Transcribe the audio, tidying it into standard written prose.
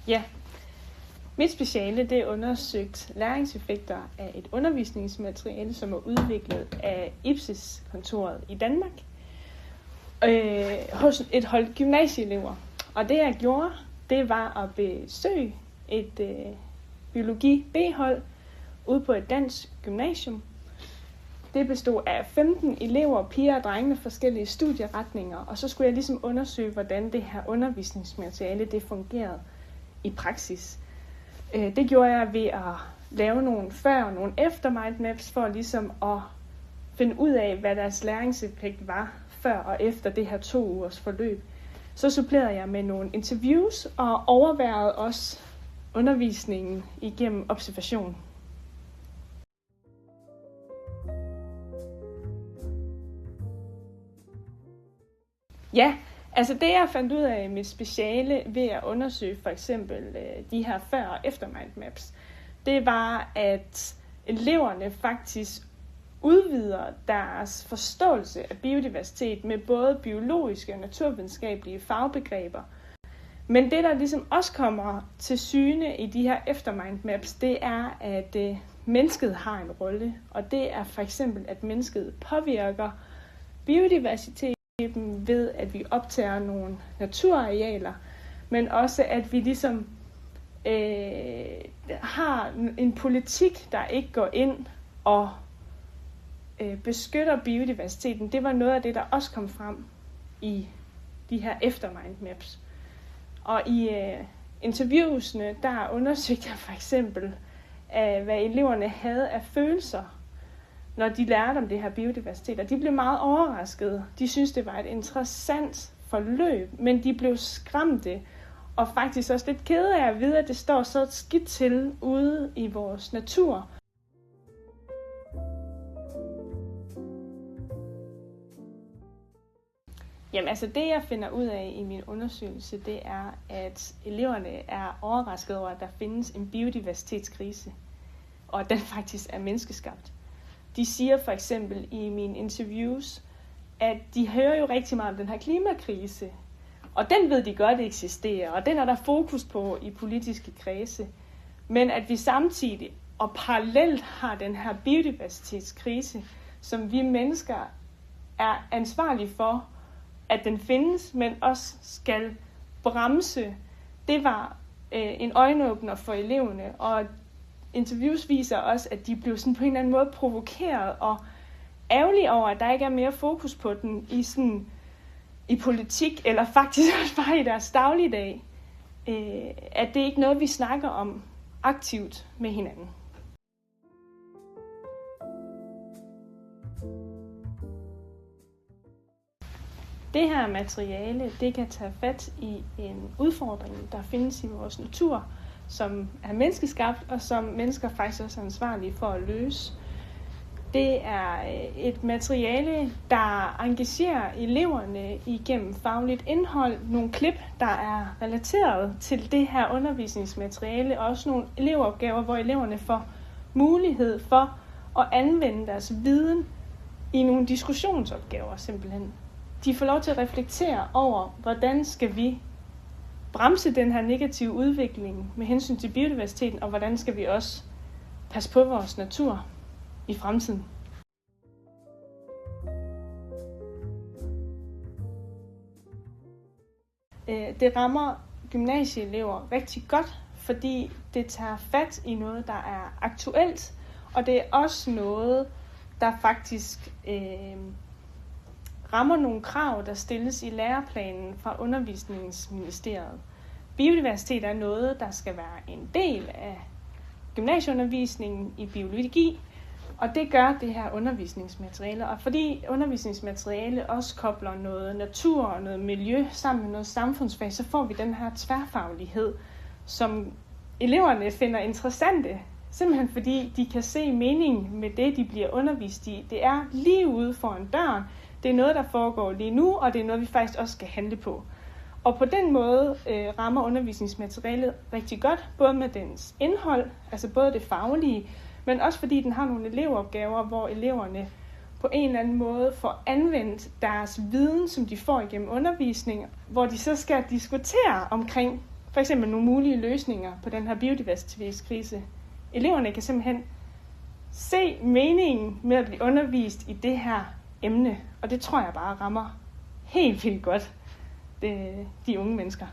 Ja, mit speciale det er undersøgt læringseffekter af et undervisningsmateriale, som er udviklet af IPSIS-kontoret i Danmark hos et hold gymnasieelever. Og det jeg gjorde, det var at besøge et biologi B-hold ude på et dansk gymnasium. Det bestod af 15 elever, piger og drenge med forskellige studieretninger, og så skulle jeg ligesom undersøge, hvordan det her undervisningsmateriale det fungerede i praksis. Det gjorde jeg ved at lave nogle før- og nogle efter mindmaps for ligesom at finde ud af, hvad deres læringseffekt var før og efter det her 2 ugers forløb. Så supplerede jeg med nogle interviews og overværede også undervisningen igennem observation. Ja, altså det jeg fandt ud af i mit speciale ved at undersøge for eksempel de her før- og efter mindmaps, det var, at eleverne faktisk udvider deres forståelse af biodiversitet med både biologiske og naturvidenskabelige fagbegreber. Men det, der ligesom også kommer til syne i de her efter mindmaps, det er, at mennesket har en rolle. Og det er for eksempel, at mennesket påvirker biodiversitet ved, at vi optager nogle naturarealer, men også, at vi ligesom har en politik, der ikke går ind og beskytter biodiversiteten. Det var noget af det, der også kom frem i de her efter mindmaps. Og i interviewsene, der undersøgte jeg for eksempel, hvad eleverne havde af følelser, når de lærte om det her biodiversitet. Og de blev meget overraskede. De syntes, det var et interessant forløb, men de blev skræmte og faktisk også lidt kede af at vide, at det står så skidt til ude i vores natur. Jamen altså det, jeg finder ud af i min undersøgelse, det er, at eleverne er overrasket over, at der findes en biodiversitetskrise, og at den faktisk er menneskeskabt. De siger for eksempel i mine interviews, at de hører jo rigtig meget om den her klimakrise, og den ved de godt eksisterer, og den er der fokus på i politiske kredse. Men at vi samtidig og parallelt har den her biodiversitetskrise, som vi mennesker er ansvarlige for, at den findes, men også skal bremse. Det var en øjenåbner for eleverne, og interviews viser også, at de blev sådan på en eller anden måde provokeret og ærgerlige over, at der ikke er mere fokus på den i politik, eller faktisk også bare i deres dagligdag. At det ikke er noget, vi snakker om aktivt med hinanden. Det her materiale, det kan tage fat i en udfordring, der findes i vores natur, som er menneskeskabt, og som mennesker faktisk også er ansvarlige for at løse. Det er et materiale, der engagerer eleverne igennem fagligt indhold, nogle klip, der er relateret til det her undervisningsmateriale, og også nogle elevopgaver, hvor eleverne får mulighed for at anvende deres viden i nogle diskussionsopgaver simpelthen. De får lov til at reflektere over, hvordan skal vi bremse den her negative udvikling med hensyn til biodiversiteten, og hvordan skal vi også passe på vores natur i fremtiden. Det rammer gymnasieelever rigtig godt, fordi det tager fat i noget, der er aktuelt, og det er også noget, der faktisk rammer nogle krav, der stilles i læreplanen fra Undervisningsministeriet. Biodiversitet er noget, der skal være en del af gymnasieundervisningen i biologi, og det gør det her undervisningsmateriale. Og fordi undervisningsmateriale også kobler noget natur og noget miljø sammen med noget samfundsfag, så får vi den her tværfaglighed, som eleverne finder interessante Simpelthen fordi de kan se meningen med det, de bliver undervist i. Det er lige ude foran døren. Det er noget, der foregår lige nu, og det er noget, vi faktisk også skal handle på. Og på den måde rammer undervisningsmaterialet rigtig godt, både med dens indhold, altså både det faglige, men også fordi den har nogle elevopgaver, hvor eleverne på en eller anden måde får anvendt deres viden, som de får igennem undervisning, hvor de så skal diskutere omkring for eksempel nogle mulige løsninger på den her biodiversitetskrise. Eleverne kan simpelthen se meningen med at blive undervist i det her emne, og det tror jeg bare rammer helt vildt godt de unge mennesker.